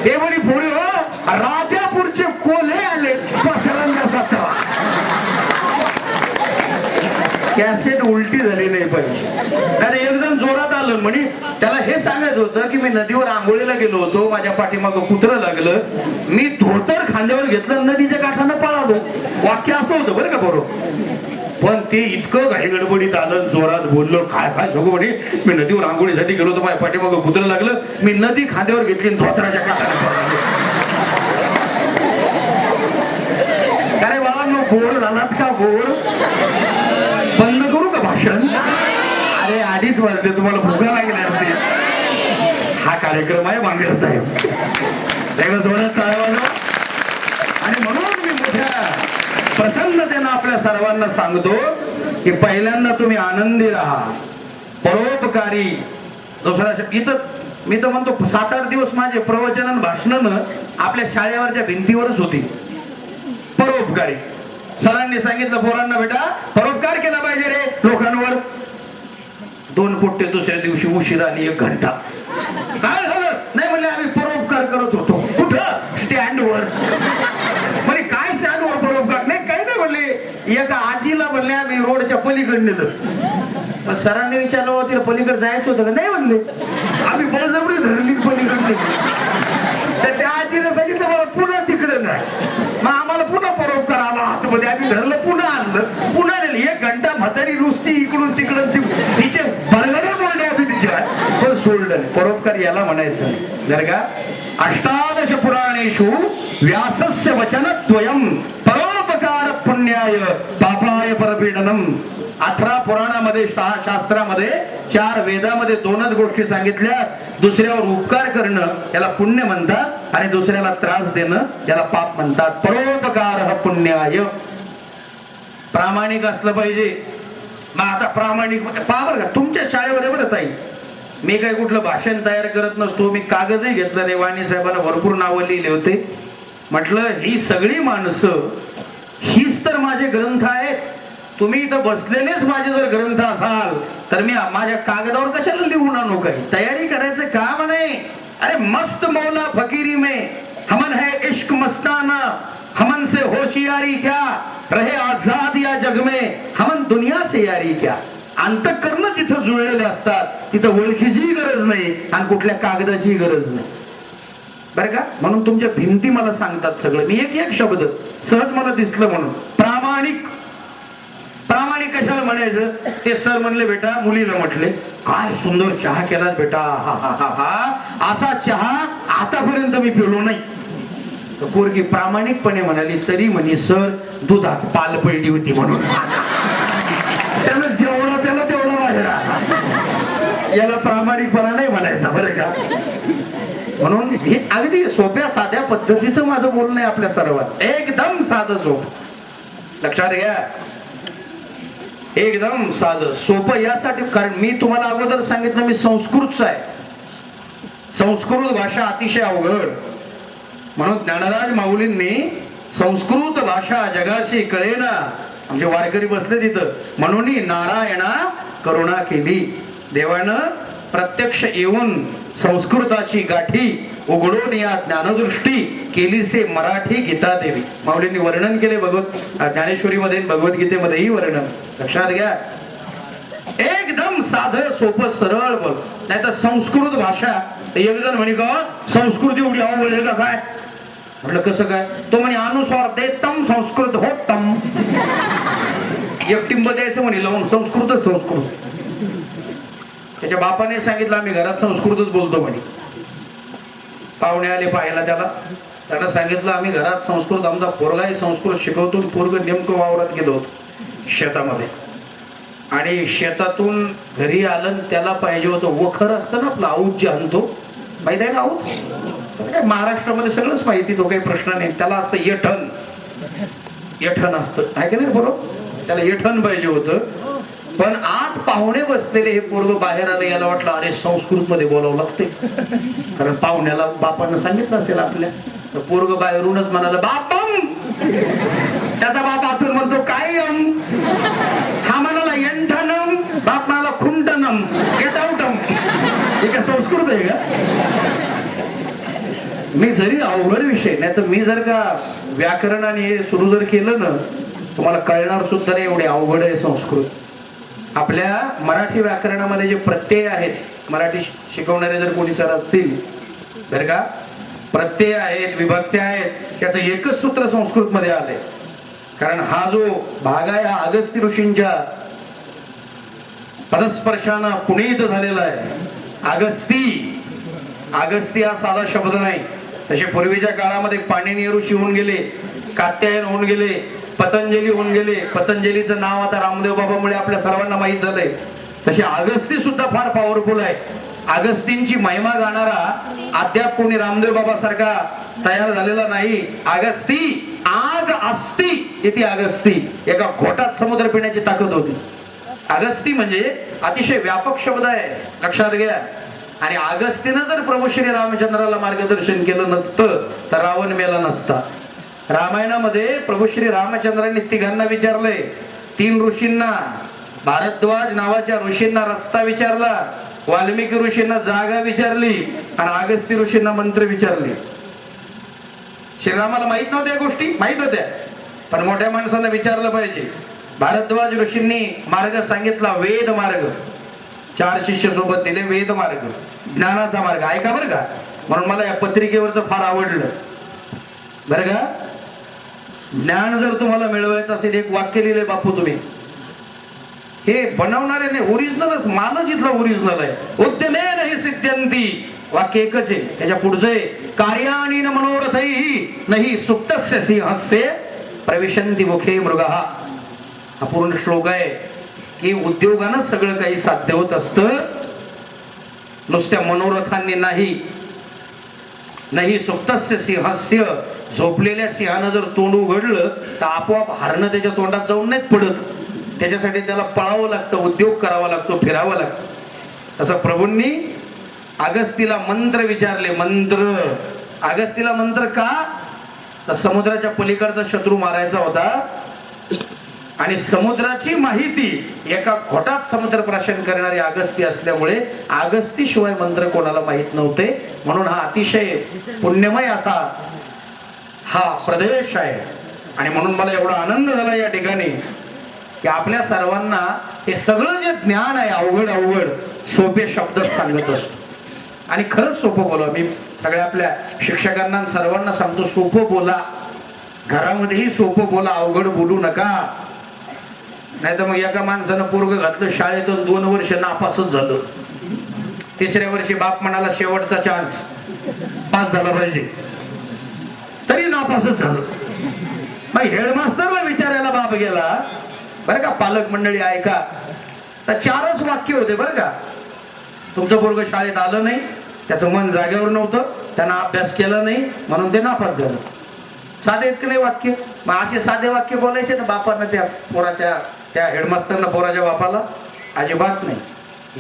ते म्हणे पोरी हो राजापूरचे कोल्हे आले पसरंजा सतरा. कॅसेट उलटी झाली नाही पाहिजे. आणि एकदम जोरात आलं म्हणे. त्याला हे सांगायचं होतं की मी नदीवर आंघोळीला गेलो होतो, माझ्या पाठीमागं कुत्रं लागलं, मी धोतर खांद्यावर घेतलं, नदीच्या काठानं पळालो. वाक्य असं होतं बरं का बरोबर. पण ते इतकं घाई गडबडीत आलं, जोरात बोललो, काय काय सगळं म्हणे मी नदीवर आंघोळीसाठी गेलो होतो, माझ्या पाठीमागं कुत्रं लागलं, मी नदी खांद्यावर घेतली, धोतराच्या काठानं पळालो. अरे बाळांनो बोर झालात का? बोर बंद करू का भाषण? अरे 2:30 वाजले, तुम्हाला भुका लागल्या असते. हा कार्यक्रम आहे बांगेर साहेब. आणि म्हणून मी मोठ्या प्रसन्नतेनं आपल्या सर्वांना सांगतो की पहिल्यांदा तुम्ही आनंदी राहा, परोपकारी. दुसरा इथं मी तर म्हणतो 7-8 दिवस माझे प्रवचन भाषण आपल्या शाळेवरच्या भिंतीवरच होती. परोपकारी. सरांनी सांगितलं पोरांना बेटा परोपकार केला पाहिजे रे लोकांवर. 2 पोट्टे दुसऱ्या दिवशी उशीर आली 1 घंटा. काय झालं? नाही म्हणले आम्ही परोपकार करत होतो. कुठं? स्टँडवर. म्हणे काय स्टँडवर परोपकार? नाही काही नाही म्हणले, एका आजीला म्हणले आम्ही रोडच्या पलीकडे नेलं. सरांनी विचारलं तिला पलीकडे जायचं होतं का? नाही म्हणले, आम्ही बळजबरी धरली पलीकडे. तर त्या आजीने सांगितलं मला पुन्हा तिकडे नाही. मग आम्हाला पुन्हा परोपकार आला आतमध्ये, आम्ही धरलं, पुन्हा आणलं, पुन्हा नेलं. 1 घंटा म्हातारी नुसती इकडून तिकडून तिचे बरगडे बोलणे आम्ही तिच्या, पण सोडलं. परोपकार याला म्हणायचं जर का. 18 पुराणेषु व्यासस्य वचनद्वयम् परोपकार पुण्याय पापाय परपीडनम. 18 पुराणामध्ये, 6 शास्त्रामध्ये, 4 वेदामध्ये 2च गोष्टी सांगितल्या. दुसऱ्यावर उपकार करणं याला पुण्य म्हणतात आणि दुसऱ्याला त्रास देणं याला पाप म्हणतात. परोपकार पुण्याय. प्रामाणिक असलं पाहिजे. मग आता प्रामाणिक पहा बरं का, तुमच्या शाळेवर बरं ताई, मी काही कुठलं भाषण तयार करत नसतो. मी कागदही घेतला नाही. वाणी साहेबांना भरपूर नावं लिहिले होते. म्हटलं ही सगळी माणसं हीच तर माझे ग्रंथ आहेत. तुम्ही इथं बसलेलेच माझे जर ग्रंथ असाल तर मी माझ्या कागदावर कशाला लिहून आणू? काही तयारी करायचं काम नाही. अरे मस्त मौला फकीरी में हमन है इश्क मस्ताना, हमन से होशियारी क्या, रहे आजाद या जग में हमन दुनिया से यारी क्या. अंतःकरण तिथं जुळलेले असतात, तिथं ओळखीची गरज नाही आणि कुठल्या कागदाची गरज नाही बरं का. म्हणून तुमच्या भिंती मला सांगतात सगळं. मी एक शब्द सहज मला दिसलं म्हणून. प्रामाणिक. प्रामाणिक कशाला म्हणायचं? ते सर म्हणले बेटा, मुलीला म्हटले काय सुंदर चहा केला बेटा, हा हा हा हा, असा चहा आतापर्यंत मी पिलो नाही. पोरगी प्रामाणिकपणे म्हणाली तरी म्हणे सर दुधात पाल पडली होती म्हणून. त्यानं जेवढा त्याला तेवढा बाहेर आला. याला प्रामाणिकपणा नाही म्हणायचा बरं का. म्हणून हे अगदी सोप्या साध्या पद्धतीचं माझं बोलणं आहे आपल्या सर्वात. एकदम साधं सोप. लक्षात घ्या, एकदम साधं सोपं यासाठी, कारण मी तुम्हाला अगोदर सांगितलं मी संस्कृतचा आहे. संस्कृत भाषा अतिशय अवघड. म्हणून ज्ञानराज माऊलींनी संस्कृत भाषा जगाशी कळेना आमचे वारकरी बसले तिथं. म्हणून नारायणा करुणा केली. देवानं प्रत्यक्ष येऊन संस्कृताची गाठी उघडून या ज्ञानदृष्टी केलीसे मराठी गीता देवी. माऊलींनी वर्णन केले ज्ञानेश्वरीमध्ये भगवद्गीतेमध्येही वर्णन. लक्षात घ्या. एकदम साधं सोपं सरळ बघ. नाही तर संस्कृत भाषा एक जण म्हणे का संस्कृत एवढी अवघड आहे का काय. म्हटलं कसं काय. तो म्हणे अनुस्वार देतम संस्कृत होतम. एक टिंब द्यायचं म्हणे लावून संस्कृतच संस्कृत. त्याच्या बापाने सांगितलं आम्ही घरात संस्कृतच बोलतो म्हणे. पाहुणे आले पाहायला त्याला सांगितलं आम्ही घरात संस्कृत आमचा पोरगाही संस्कृत शिकवतो. पोरग नेमकं वावरात गेलो होतो शेतामध्ये आणि शेतातून घरी आलं त्याला पाहिजे होतं वखर असतं ना आपलं आऊत जे आणतो माहिती आहे ना आऊत. तसं काय महाराष्ट्रामध्ये सगळंच माहिती तो काही प्रश्न नाही. त्याला असतं येठण असतं आहे की नाही बरोबर. त्याला येठण पाहिजे होतं. पण आत पाहुणे बसलेले हे पोरग बाहेर आलं. याला वाटलं अरे संस्कृत मध्ये बोलावं लागते कारण पाहुण्याला बापानं सांगितलं असेल आपल्या. तर पोरग बाहेरूनच म्हणाला बापम. त्याचा बाप आतून म्हणतो काय हा म्हणाला यंठनम. बाप म्हणाला खुंटनम गेट आउटम. हे का संस्कृत आहे का. मी जरी अवघड विषय नाही तर मी जर का व्याकरण आणि हे सुरू जर केलं ना तुम्हाला कळणार सुद्धा नाही एवढे अवघड आहे संस्कृत. आपल्या मराठी व्याकरणामध्ये जे प्रत्यय आहेत मराठी शिकवणारे जर कोणी सर असतील बरं का प्रत्यय आहेत विभक्त्या आहेत त्याचं एकच सूत्र संस्कृत मध्ये आलंय. कारण हा जो भाग आहे हा अगस्ती ऋषींच्या पदस्पर्शानं पुनीत झालेला आहे. अगस्ती हा साधा शब्द नाही. तसे पूर्वीच्या काळामध्ये पाणिनी ऋषी होऊन गेले, कात्यायन होऊन गेले, पतंजली होऊन गेले. पतंजलीचं नाव आता रामदेव बाबामुळे आपल्या सर्वांना माहित झालंय. तसे अगस्ती सुद्धा फार पॉवरफुल आहे. अगस्तींची महिमा गाणारा अद्याप कोणी रामदेव बाबा सारखा तयार झालेला नाही. अगस्ती आग अस्ती इथे अगस्ती एका घोटात समुद्र पिण्याची ताकद होती. अगस्ती म्हणजे अतिशय व्यापक शब्द आहे लक्षात घ्या. आणि अगस्तीनं जर प्रभू श्री रामचंद्राला मार्गदर्शन केलं नसतं तर रावण मेला नसता. रामायणामध्ये प्रभू श्री रामचंद्रांनी तिघांना विचारलंय. 3 ऋषींना भारद्वाज नावाच्या ऋषींना रस्ता विचारला, वाल्मिकी ऋषींना जागा विचारली आणि अगस्ती ऋषींना मंत्र विचारले. श्रीरामाला माहित नव्हत्या गोष्टी माहित होत्या पण मोठ्या माणसांना विचारलं पाहिजे. भारद्वाज ऋषींनी मार्ग सांगितला वेद मार्ग. 4 शिष्य सोबत दिले वेद मार्ग ज्ञानाचा मार्ग. ऐका बरं का. म्हणून मला या पत्रिकेवरच फार आवडलं बरं का. ज्ञान जर तुम्हाला मिळवायचं असेल एक वाक्य लिहिले बापू तुम्ही. हे बनवणारे नाही ओरिजिनलच मालच इथला ओरिजिनल आहे. उद्यमे नाही सिद्ध्यंती वाक्य एकच आहे. त्याच्या पुढचे कार्याणी मनोरथैहि नाही सुप्तस्य सिंहस्य प्रविशन्ति मुखे मृगः. हा पूर्ण श्लोक आहे की उद्योगानंच सगळं काही साध्य होत असतं नुसत्या मनोरथांनी नाही. नाही सुप्तस्य सिंहस्य झोपलेल्या सिंहानं जर तोंड उघडलं तर आपोआप हरणं त्याच्या तोंडात जाऊन नाहीत पडत. त्याच्यासाठी त्याला पळावं लागतं, उद्योग करावा लागतो, फिरावं लागतं. तसं प्रभूंनी अगस्तीला मंत्र विचारले. मंत्र अगस्तीला मंत्र का तर समुद्राच्या पलीकडचा शत्रू मारायचा होता आणि समुद्राची माहिती एका घोटात समुद्र प्राशन करणारे अगस्ती असल्यामुळे अगस्ती शिवाय मंत्र कोणाला माहित नव्हते. म्हणून हा अतिशय पुण्यमय असा हा प्रदेश आहे. आणि म्हणून मला एवढा आनंद झाला या ठिकाणी की आपल्या सर्वांना हे सगळं जे ज्ञान आहे अवघड सोपे शब्द सांगत असतो. आणि खरंच सोपं बोला. मी सगळ्या आपल्या शिक्षकांना सर्वांना सांगतो सोपं बोला. घरामध्येही सोपं बोला, अवघड बोलू नका. नाही तर मग एका माणसानं पोरग घातलं शाळेतून 2 वर्ष नापासच झालं. 3ऱ्या वर्षी बाप म्हणाला शेवटचा चान्स पास झाला पाहिजे तरी नापासच झालं. मग हेडमास्टरला विचारायला बाप गेला बरं का. पालक मंडळी ऐका तर 4च वाक्य होते बरं का. तुमचं पोरग शाळेत आलं नाही, त्याचं मन जागेवर नव्हतं, त्यानं अभ्यास केला नाही म्हणून ते नापास झालं. साधे इतकं नाही वाक्य. मग असे साधे वाक्य बोलायचे ना बापानं त्या पोराच्या त्या हेडमास्टरनं पोराच्या बापाला अजिबात नाही.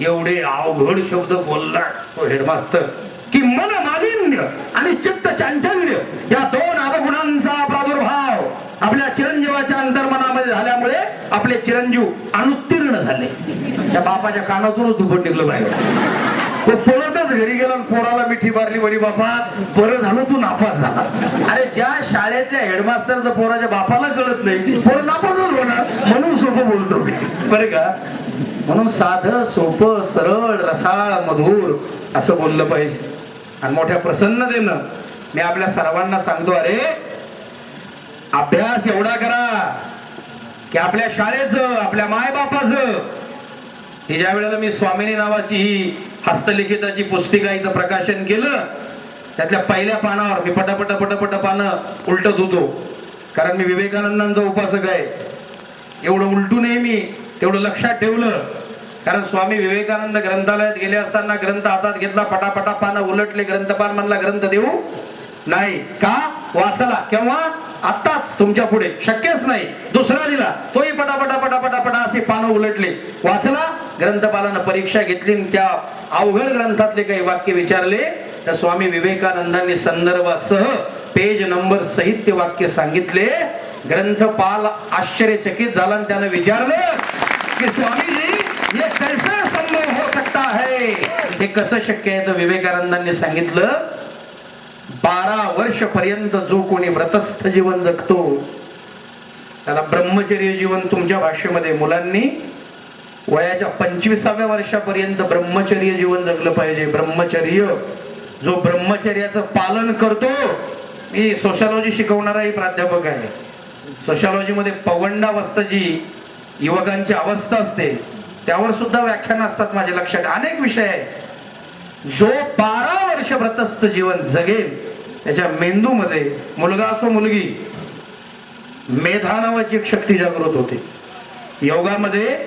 एवढे अवघड शब्द बोलला तो हेडमास्टर की मन मालिन्य आणि चित्त चांचल्य या 2 अवगुणांचा प्रादुर्भाव आपल्या चिरंजीवाच्या अंतर्मनामध्ये झाल्यामुळे आपले चिरंजीव अनुत्तीर्ण झाले. त्या बापाच्या कानातूनच दुपट निघलं बाहेर. तो पळतच घरी गेला आणि पोराला मिठी मारली, म्हणे बापा बरं झालं तू नापास झाला. अरे ज्या शाळेतल्या हेडमास्टरचं पोराच्या बापाला कळत नाही, पोर नापासच होणार म्हणून सोपं बोलतो मी, बरं का. म्हणून साधं सोपं सरळ रसाळ मधुर असं बोललं पाहिजे. आणि मोठ्या प्रसन्नतेनं मी आपल्या सर्वांना सांगतो, अरे अभ्यास एवढा करा की आपल्या शाळेचं, आपल्या मायबापाचं. ही ज्या वेळेला मी स्वामिनी नावाची ही हस्तलिखिताची पुस्तिका हिचं प्रकाशन केलं, त्यातल्या पहिल्या पानावर मी पटापट पानं उलटत होतो, कारण मी विवेकानंदांचा उपासक आहे. एवढं उलटू नये मी, तेवढं लक्षात ठेवलं. कारण स्वामी विवेकानंद ग्रंथालयात गेले असताना ग्रंथ हातात घेतला, पटापटा पानं उलटले, ग्रंथपाल म्हणला ग्रंथ देऊ नाही का, वाचला केव्हा, आत्ताच तुमच्या पुढे, शक्यच नाही. दुसरा दिला, तोही पटापटा असे पानं उलटले, वाचला. ग्रंथपालानं परीक्षा घेतली, त्या अवघड ग्रंथातले काही वाक्य विचारले, तर स्वामी विवेकानंदांनी संदर्भासह पेज नंबर सहित ते वाक्य सांगितले. ग्रंथपाल आश्चर्यचकित झाला आणि त्यानं विचारलं की स्वामीजी ये कैसे संभव हो सकता है, हे कसं शक्य आहे. तर विवेकानंदांनी सांगितलं, 12 वर्ष पर्यंत जो कोणी व्रतस्थ जीवन जगतो त्याला ब्रह्मचर्य जीवन, तुमच्या भाषेमध्ये मुलांनी वयाच्या 25व्या वर्षापर्यंत ब्रह्मचर्य जीवन जगलं पाहिजे. ब्रह्मचर्य, जो ब्रह्मचर्याचं पालन करतो. मी सोशॉलॉजी शिकवणाराही प्राध्यापक आहे. सोशॉलॉजी मध्ये पौगंडावस्था जी युवकांची अवस्था असते त्यावर सुद्धा व्याख्यान असतात माझ्या लक्षात, अनेक विषय आहेत. जो 12 वर्ष व्रतस्थ जीवन जगेल त्याच्या मेंदूमध्ये, मुलगा असो मुलगी, मेधा नावाची एक शक्ती जागृत होते. योगामध्ये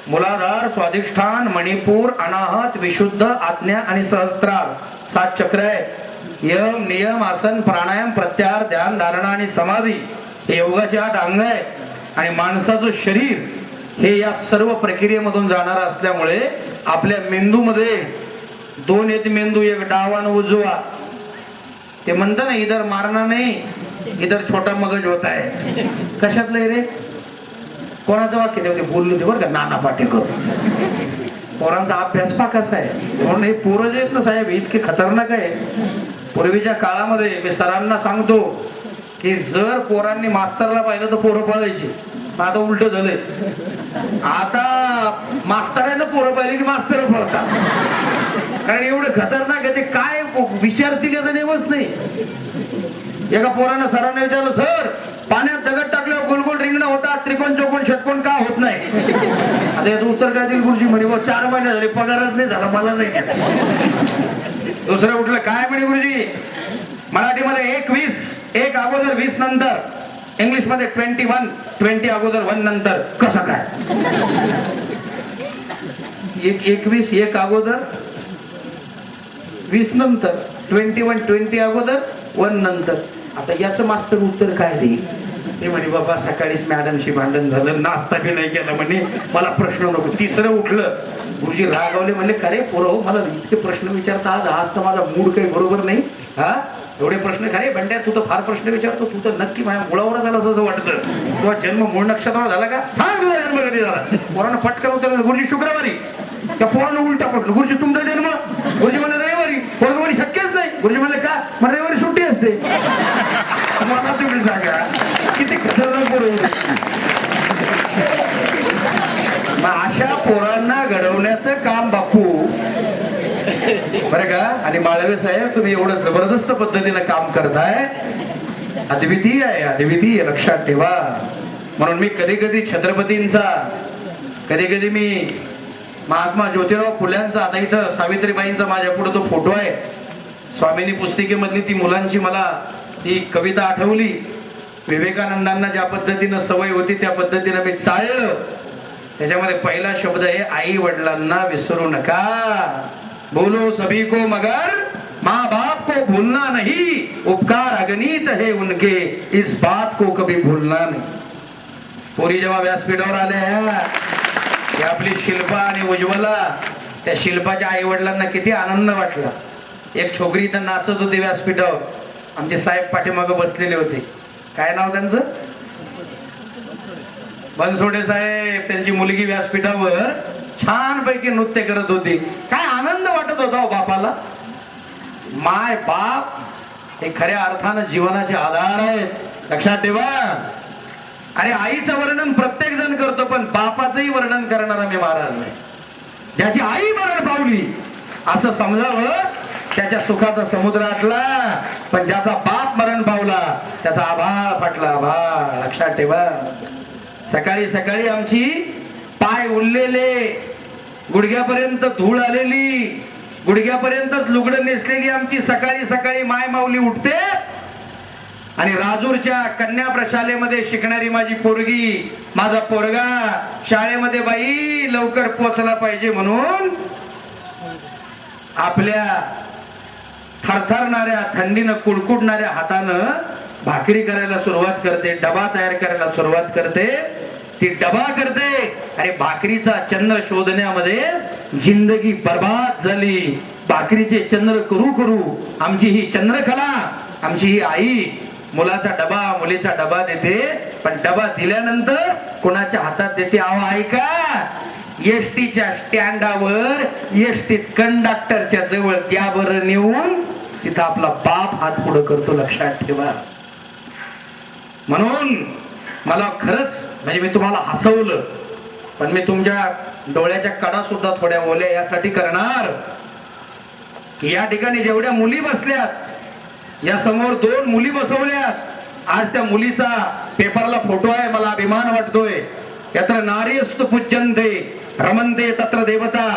मूलाधार, स्वाधिष्ठान, मणिपूर, अनाहत, विशुद्ध, आज्ञा आणि सहस्त्रार 7 चक्र आहेत. यम, नियम, आसन, प्राणायाम, प्रत्याहार, ध्यान, धारणा आणि समाधी हे योगाचे 8 अंग आहेत. आणि माणसाचं शरीर हे या सर्व प्रक्रियेमधून जाणार असल्यामुळे आपल्या मेंदूमध्ये 2 आहेत मेंदू, एक डावा आणि उजवा. ते म्हणतं ना, इधर मारना नाही, इधर छोटा मगज होता है. कशातलं रे, कोणाचं वाक्य ते बोलले होते बरं का, नाना पाटेकर. पोरांचा अभ्यास पा कसा आहे. म्हणून हे पोरं जे आहेत ना साहेब, इतके खतरनाक आहे. पूर्वीच्या काळामध्ये मी सरांना सांगतो की जर पोरांनी मास्तरला पाहिलं तर पोरं पळायची. आता उलट झालंय, आता मास्तरांना पोरं पाहिली की मास्तर पळतात. कारण एवढं खतरनाक आहे ते, काय विचारतील याचा नेमच नाही. एका पोरानं सरांना विचारलं, सर पाण्यात दगड टाकल्यावर गोल गोल रिंगणं होतात, त्रिकोण चौकोन षटकोन का होत नाही. आता याचं उत्तर काय देईल गुरुजी. म्हणे 4 महिने झाले पगारच नाही झाला, मला नाही. दुसरं उठलं, काय म्हणे गुरुजी, मराठीमध्ये 1 1 अगोदर 20 नंतर, इंग्लिश मध्ये 21 20 अगोदर 1 नंतर, कसं काय. 21 1 अगोदर 20 नंतर, 21 20 अगोदर 1 नंतर. आता याचं मास्तर उत्तर काय देईल. ते म्हणे, बाबा सकाळीच मॅडमशी भांडण झालं, नाश्ता बी नाही केला, म्हणे मला प्रश्न नको. तिसरं उठलं, गुरुजी रागावले, म्हणले का रे पोरं, मला इतके प्रश्न विचारता आज तर माझा मूड काही बरोबर नाही. हा एवढे प्रश्न खरे बंड्या, तू तर फार प्रश्न विचारतो, तू तर नक्की माझ्या मुळावर झाला असं वाटतं. तुझा जन्म मूळ नक्षत्रावर झाला का, सांग तुझा जन्म कधी झाला. पोरानं पटकन उत्तर, गुरुजी शुक्रवारी. त्या पोरानं उलटा पडलं, गुरुजी तुमचा जन्म, गुरुजी म्हणे रविवारी. पोरगं म्हणे शक्यच नाही. गुरुजी म्हणले का, मग रविवारी सुट्टी असते. मला तुम्ही सांगा किती खतरनाक पोरं. अशा पोरांना घडवण्याचं काम बापू, बरं का. आणि माळवे साहेब, तुम्ही एवढं जबरदस्त पद्धतीने काम करताय, अद्वितीय आहे, अद्वितीय, लक्षात ठेवा. म्हणून मी कधी कधी छत्रपतींचा, कधी कधी मी महात्मा ज्योतिराव फुल्यांचा, आता इथं सावित्रीबाईंचा माझ्या पुढे तो फोटो आहे, स्वामिनी पुस्तिकेमधली ती मुलांची मला ती कविता आठवली. विवेकानंदांना ज्या पद्धतीनं सवय होती त्या पद्धतीनं मी चाललं. त्याच्यामध्ये पहिला शब्द आहे, आई वडिलांना विसरू नका. बोलो सभी को मगर माँ बाप को भूलना नहीं, उपकार अगणित है उनके, इस बात को कभी भूलना नहीं. पोरी जेव्हा व्यासपीठावर आल्या, ही आपली शिल्पा आणि उज्ज्वला, त्या शिल्पाच्या आई वडिलांना किती आनंद वाटला. एक छोकरी इथं नाचत होती व्यासपीठावर, आमचे साहेब पाठीमागं बसलेले होते. काय नाव त्यांचं, बनसोडे साहेब त्यांची मुलगी व्यासपीठावर छानपैकी नृत्य करत होती. काय आनंद वाटत होता हो बापाला. माय बाप हे खऱ्या अर्थानं जीवनाचे आधार आहेत, लक्षात ठेवा. अरे आईचं वर्णन प्रत्येक जण करतो, पण बापाचंही वर्णन करणारा मी महाराज नाही. ज्याची आई मरण पावली असं समजावं, त्याच्या सुखाचा समुद्र आटला, पण ज्याचा बाप मरण पावला त्याचा आभाळ फाटला. आभाळ, लक्षात ठेवा. सकाळी सकाळी आमची पाय उरलेले, गुडघ्यापर्यंत धूळ आलेली, गुडघ्यापर्यंतच लुगडं नेसलेली आमची सकाळी सकाळी माय माऊली उठते आणि राजूरच्या कन्या प्रशालेमध्ये शिकणारी माझी पोरगी, माझा पोरगा शाळेमध्ये बाई लवकर पोहोचला पाहिजे म्हणून आपल्या थरथरणाऱ्या थंडीनं कुडकुडणाऱ्या हातानं भाकरी करायला सुरुवात करते, डबा तयार करायला सुरुवात करते. ती डबा करते. अरे भाकरीचा चंद्र शोधण्यामध्ये जिंदगी बर्बाद झाली. भाकरीचे चंद्र करू करू आमची ही चंद्रकला, आमची ही आई मुलाचा डबा मुलीचा डबा देते, पण डबा दिल्यानंतर कोणाच्या हातात देते? आहो ऐका, एसटीच्या स्टँडावर एसटीत कंडक्टरच्या जवळ त्यावर नेऊन तिथं आपला बाप हात पुढे करतो, लक्षात ठेवा. म्हणून मला खरंच म्हणजे मी तुम्हाला हसवलं, पण मी तुमच्या डोळ्याच्या कडा सुद्धा थोड्या ओल्या यासाठी करणार की या ठिकाणी जेवढ्या मुली बसल्यात, या समोर 2 मुली बसवल्यात. आज त्या मुलीचा पेपरला फोटो आहे, मला अभिमान वाटतोय. यत्र नारीस्तु पूज्यन्ते रमन्ते तत्र देवता.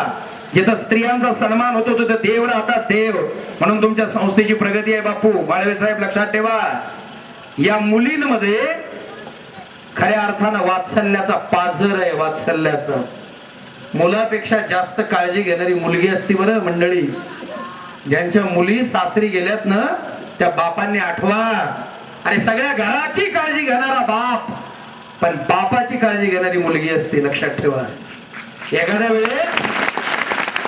जिथं स्त्रियांचा सन्मान होतो तिथं देव राहतात, देव. म्हणून तुमच्या संस्थेची प्रगती आहे बापू माळवे साहेब, लक्षात ठेवा. या मुलींमध्ये खऱ्या अर्थानं वात्सल्याचा पाझर आहे, वात्सल्याचा. मुलापेक्षा जास्त काळजी घेणारी मुलगी असती बरं मंडळी. ज्यांच्या मुली सासरी गेल्यात ना, त्या बापांनी आठवा. अरे सगळ्या घराची काळजी घेणारा बाप, पण बापाची काळजी घेणारी मुलगी असते, लक्षात ठेवा. एखाद्या वेळेस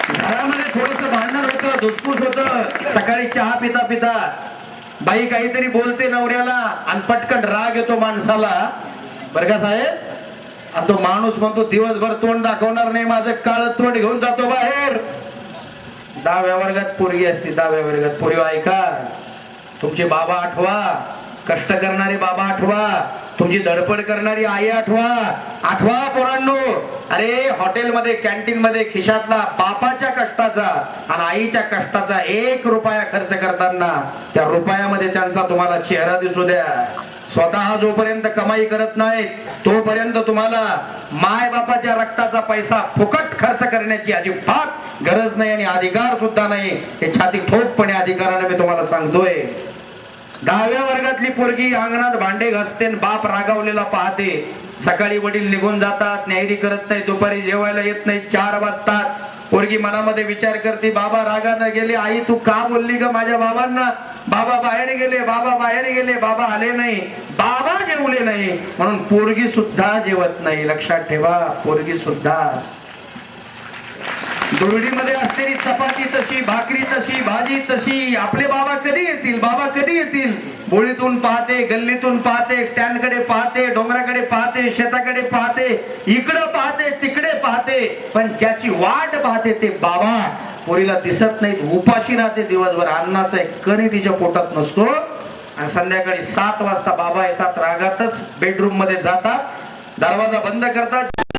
घरामध्ये थोडस भांडण होतं, धुसफूस होतं, सकाळी चहा पिता पिता बाई काहीतरी बोलते नवऱ्याला आणि पटकन राग येतो माणसाला, बरं का साहेब. आणि तो माणूस म्हणतो दिवसभर तोंड दाखवणार नाही, माझं काळ तोंड घेऊन जातो बाहेर. 10व्या वर्गात पोरगी असते, 10व्या वर्गात. पोरी ऐका, तुमचे बाबा आठवा, कष्ट करणारे बाबा आठवा, तुमची धडपड करणारी आई आठवा. आठवा पोरांनो. अरे हॉटेलमध्ये कॅन्टीन मध्ये खिशातला बापाच्या कष्टाचा आणि आईच्या कष्टाचा 1 रुपया खर्च करताना त्या रुपयामध्ये त्यांचा तुम्हाला चेहरा दिसू द्या. स्वतः जोपर्यंत कमाई करत नाहीत तोपर्यंत तुम्हाला माय बापाच्या रक्ताचा पैसा फुकट खर्च करण्याची अजिबात गरज नाही आणि अधिकार सुद्धा नाही. हे छाती ठोकपणे अधिकाराने मी तुम्हाला सांगतोय. 10व्या वर्गातली पोरगी अंगणात भांडे घासते, बाप रागावलेला पाहते. सकाळी वडील निघून जातात, न्यायरी करत नाही, दुपारी जेवायला येत नाही, 4 वाजतात. पोरगी मनामध्ये विचार करते, बाबा रागाने गेले, आई तू का बोलली ग माझ्या बाबांना? बाबा बाहेर गेले, बाबा बाहेर गेले, बाबा आले नाही, बाबा जेवले नाही. म्हणून पोरगी सुद्धा जेवत नाही, लक्षात ठेवा. पोरगी सुद्धा. दुरडीमध्ये असलेली चपाती तशी, भाकरी तशी, भाजी तशी. आपले बाबा कधी येतील? बाबा कधी येतील? बोळीतून पाहते, गल्लीतून पाहते, स्टँडकडे पाहते, डोंगराकडे पाहते, शेताकडे पाहते, इकडं पाहते, तिकडे पाहते, पण ज्याची वाट पाहते ते बाबा पोरीला दिसत नाहीत. उपाशी राहते दिवसभर, अन्नाचा एक कणी तिच्या पोटात नसतो. आणि संध्याकाळी 7 वाजता बाबा येतात, रागातच बेडरूम मध्ये जातात, दरवाजा बंद करतात.